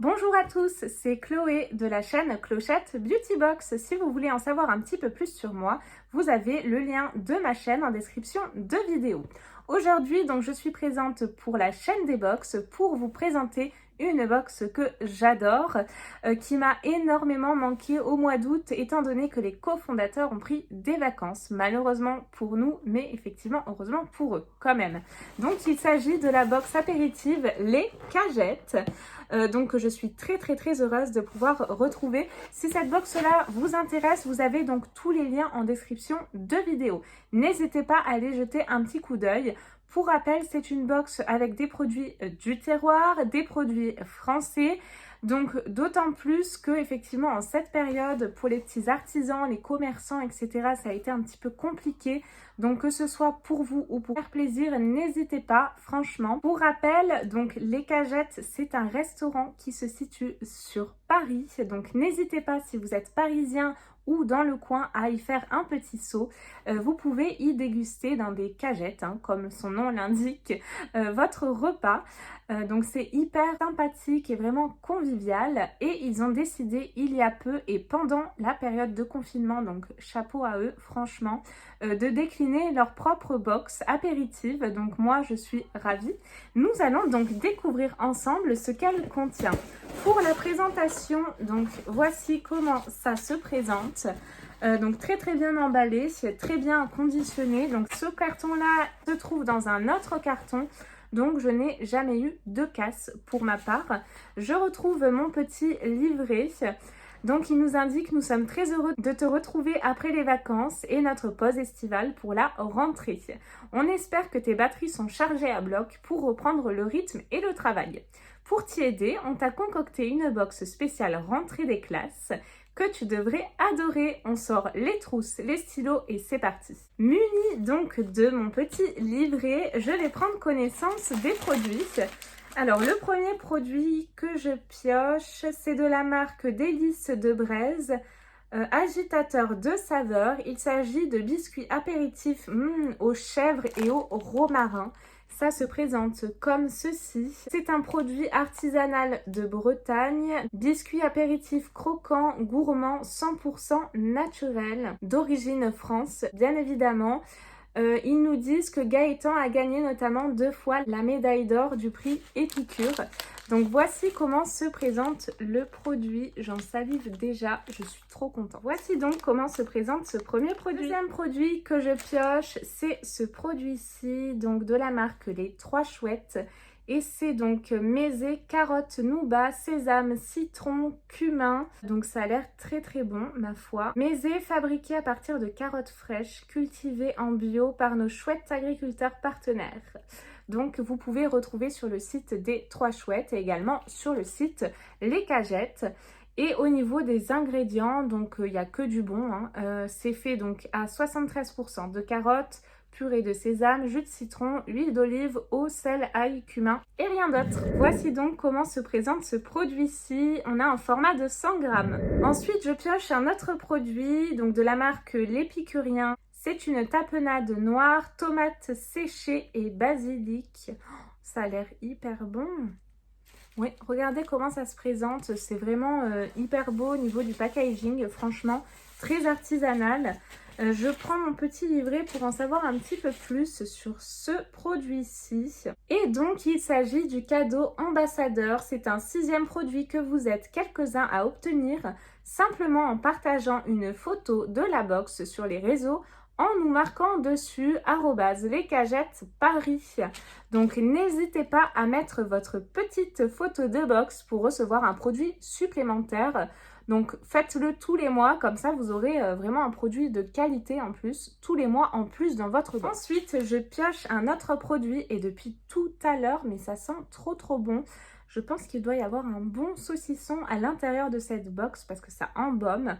Bonjour à tous, c'est Chloé de la chaîne Clochette Beauty Box. Si vous voulez en savoir un petit peu plus sur moi, vous avez le lien de ma chaîne en description de vidéo. Aujourd'hui, donc, je suis présente pour la chaîne des box pour vous présenter une box que j'adore, qui m'a énormément manqué au mois d'août étant donné que les cofondateurs ont pris des vacances, malheureusement pour nous, mais effectivement heureusement pour eux quand même. Donc il s'agit de la box apéritive Les Cagettes. Donc je suis très heureuse de pouvoir retrouver. Si cette box là vous intéresse, vous avez donc tous les liens en description de vidéo. N'hésitez pas à aller jeter un petit coup d'œil. Pour rappel, c'est une box avec des produits du terroir, des produits français. Donc d'autant plus que effectivement en cette période pour les petits artisans, les commerçants, etc., ça a été un petit peu compliqué. Donc que ce soit pour vous ou pour faire plaisir, n'hésitez pas, franchement. Pour rappel, donc Les Cagettes, c'est un restaurant qui se situe sur Paris. Donc n'hésitez pas, si vous êtes parisien ou dans le coin, à y faire un petit saut. Vous pouvez y déguster dans des cagettes, comme son nom l'indique, votre repas. Donc c'est hyper sympathique et vraiment convivial. Et ils ont décidé il y a peu et pendant la période de confinement, donc chapeau à eux franchement, de décliner leur propre box apéritive. Donc moi je suis ravie. Nous allons donc découvrir ensemble ce qu'elle contient. Pour la présentation, donc voici comment ça se présente. Donc très bien emballé, très bien conditionné. Donc ce carton là se trouve dans un autre carton. Donc je n'ai jamais eu de casse pour ma part. Je retrouve mon petit livret. Donc il nous indique: nous sommes très heureux de te retrouver après les vacances et notre pause estivale pour la rentrée. On espère que tes batteries sont chargées à bloc pour reprendre le rythme et le travail. Pour t'y aider, on t'a concocté une box spéciale rentrée des classes que tu devrais adorer. On sort les trousses, les stylos et c'est parti. Munie donc de mon petit livret, je vais prendre connaissance des produits. Alors le premier produit que je pioche, c'est de la marque Délices de Braise, agitateur de saveurs. Il s'agit de biscuits apéritifs aux chèvres et au romarin. Ça se présente comme ceci. C'est un produit artisanal de Bretagne. Biscuit apéritif croquant, gourmand, 100% naturel, d'origine France, bien évidemment. Ils nous disent que Gaëtan a gagné notamment 2 fois la médaille d'or du prix Épicure. Donc voici comment se présente le produit. J'en salive déjà, je suis trop contente. Voici donc comment se présente ce premier produit. Le deuxième produit que je pioche, c'est ce produit-ci, donc de la marque Les Trois Chouettes. Et c'est donc mésé, carotte, nougat, sésame, citron, cumin. Donc ça a l'air très bon, ma foi. Mésé fabriqué à partir de carottes fraîches, cultivées en bio par nos chouettes agriculteurs partenaires. Donc vous pouvez retrouver sur le site des Trois Chouettes et également sur le site Les Cagettes. Et au niveau des ingrédients, donc il n'y a que du bon. C'est fait donc à 73% de carottes, purée de sésame, jus de citron, huile d'olive, eau, sel, ail, cumin et rien d'autre. Voici donc comment se présente ce produit-ci. On a un format de 100 grammes. Ensuite, je pioche un autre produit, donc de la marque L'Épicurien. C'est une tapenade noire, tomates séchées et basilic. Ça a l'air hyper bon. Oui, regardez comment ça se présente. C'est vraiment hyper beau au niveau du packaging. Franchement, très artisanal. Je prends mon petit livret pour en savoir un petit peu plus sur ce produit-ci. Et donc, il s'agit du cadeau ambassadeur. C'est un 6e produit que vous êtes quelques-uns à obtenir simplement en partageant une photo de la box sur les réseaux en nous marquant dessus @lescagettesparis. Donc n'hésitez pas à mettre votre petite photo de box pour recevoir un produit supplémentaire. Donc faites-le tous les mois, comme ça vous aurez vraiment un produit de qualité en plus, tous les mois en plus dans votre box. Ensuite, je pioche un autre produit et depuis tout à l'heure, mais ça sent trop bon. Je pense qu'il doit y avoir un bon saucisson à l'intérieur de cette box parce que ça embaume.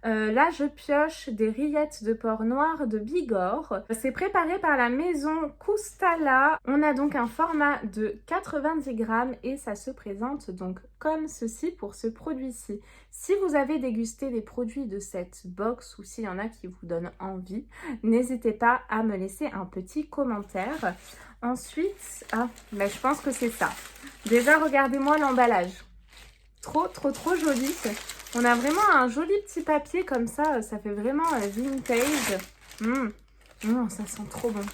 Là, je pioche des rillettes de porc noir de Bigorre. C'est préparé par la maison Koustala. On a donc un format de 90 grammes et ça se présente donc comme ceci pour ce produit-ci. Si vous avez dégusté les produits de cette box ou s'il y en a qui vous donnent envie, n'hésitez pas à me laisser un petit commentaire. Ensuite, je pense que c'est ça. Déjà, regardez-moi l'emballage. trop joli. On a vraiment un joli petit papier comme ça fait vraiment vintage. Ça sent trop bon.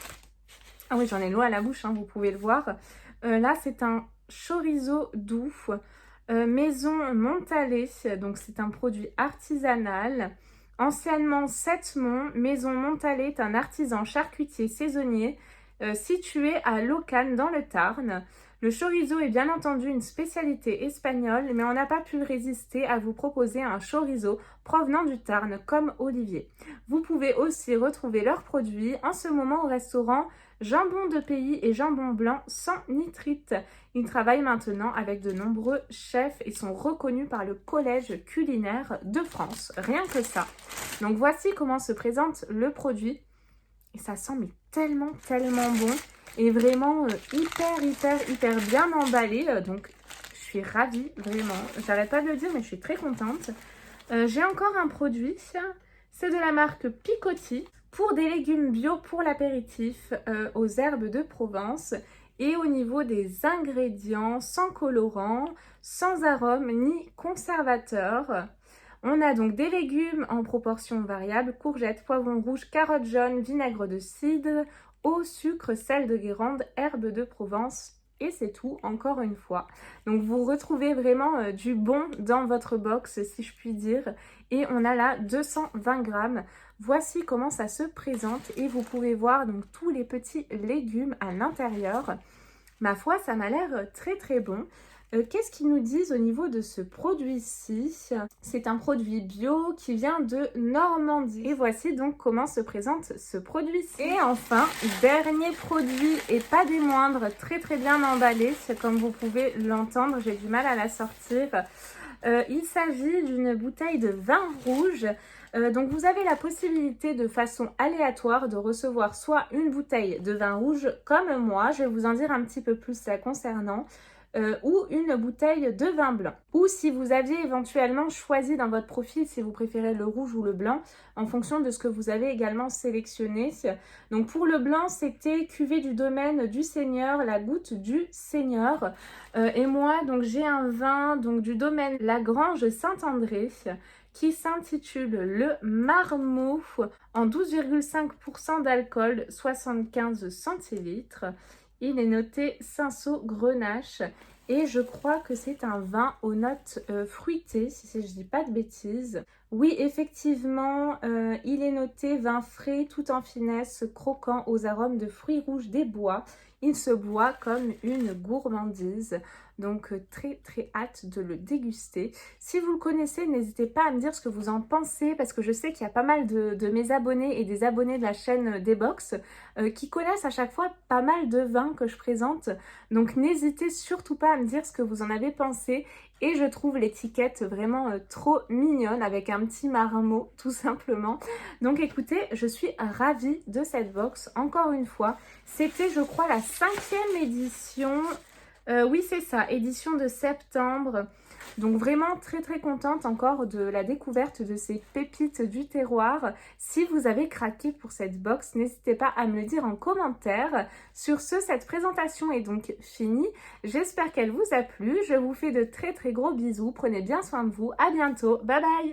Ah oui, j'en ai l'eau à la bouche, hein, vous pouvez le voir. Là, c'est un chorizo doux, maison Montalais, donc c'est un produit artisanal. Anciennement Sept-Monts, maison Montalais est un artisan charcutier saisonnier situé à Locannes dans le Tarn. Le chorizo est bien entendu une spécialité espagnole, mais on n'a pas pu résister à vous proposer un chorizo provenant du Tarn comme Olivier. Vous pouvez aussi retrouver leurs produits en ce moment au restaurant Jambon de Pays et Jambon Blanc sans nitrite. Ils travaillent maintenant avec de nombreux chefs et sont reconnus par le Collège culinaire de France. Rien que ça. Donc voici comment se présente le produit. Et ça sent mais tellement bon. Et vraiment hyper bien emballé. Donc je suis ravie, vraiment. J'arrête pas de le dire, mais je suis très contente. J'ai encore un produit. C'est de la marque Picotti. Pour des légumes bio pour l'apéritif aux herbes de Provence. Et au niveau des ingrédients, sans colorant, sans arôme ni conservateur. On a donc des légumes en proportion variable, courgettes, poivrons rouges, carottes jaunes, vinaigre de cidre, eau, sucre, sel de Guérande, herbes de Provence. Et c'est tout, encore une fois. Donc vous retrouvez vraiment du bon dans votre box, si je puis dire. Et on a là 220 grammes. Voici comment ça se présente. Et vous pouvez voir donc tous les petits légumes à l'intérieur. Ma foi, ça m'a l'air très bon. Qu'est-ce qu'ils nous disent au niveau de ce produit-ci? C'est un produit bio qui vient de Normandie. Et voici donc comment se présente ce produit-ci. Et enfin, dernier produit et pas des moindres, très bien emballé. Comme vous pouvez l'entendre, j'ai du mal à la sortir. Il s'agit d'une bouteille de vin rouge. Donc vous avez la possibilité de façon aléatoire de recevoir soit une bouteille de vin rouge comme moi, je vais vous en dire un petit peu plus la concernant, ou une bouteille de vin blanc. Ou si vous aviez éventuellement choisi dans votre profil si vous préférez le rouge ou le blanc en fonction de ce que vous avez également sélectionné. Donc pour le blanc, c'était cuvée du domaine du Seigneur, la goutte du Seigneur. Et moi, donc j'ai un vin donc du domaine La Grange Saint-André qui s'intitule le Marmot en 12,5% d'alcool, 75 centilitres. Il est noté Cinsault Grenache et je crois que c'est un vin aux notes fruitées, si je dis pas de bêtises. Oui, effectivement, il est noté vin frais, tout en finesse, croquant aux arômes de fruits rouges des bois. Il se boit comme une gourmandise. Donc très hâte de le déguster. Si vous le connaissez, n'hésitez pas à me dire ce que vous en pensez parce que je sais qu'il y a pas mal de mes abonnés et des abonnés de la chaîne Dbox qui connaissent à chaque fois pas mal de vins que je présente. Donc n'hésitez surtout pas à me dire ce que vous en avez pensé. Et je trouve l'étiquette vraiment trop mignonne avec un petit marmot tout simplement. Donc écoutez, je suis ravie de cette box. Encore une fois, c'était je crois la 5e édition. Oui, c'est ça, édition de septembre. Donc vraiment très contente encore de la découverte de ces pépites du terroir. Si vous avez craqué pour cette box, n'hésitez pas à me le dire en commentaire. Sur ce, cette présentation est donc finie. J'espère qu'elle vous a plu. Je vous fais de très gros bisous. Prenez bien soin de vous. À bientôt. Bye bye.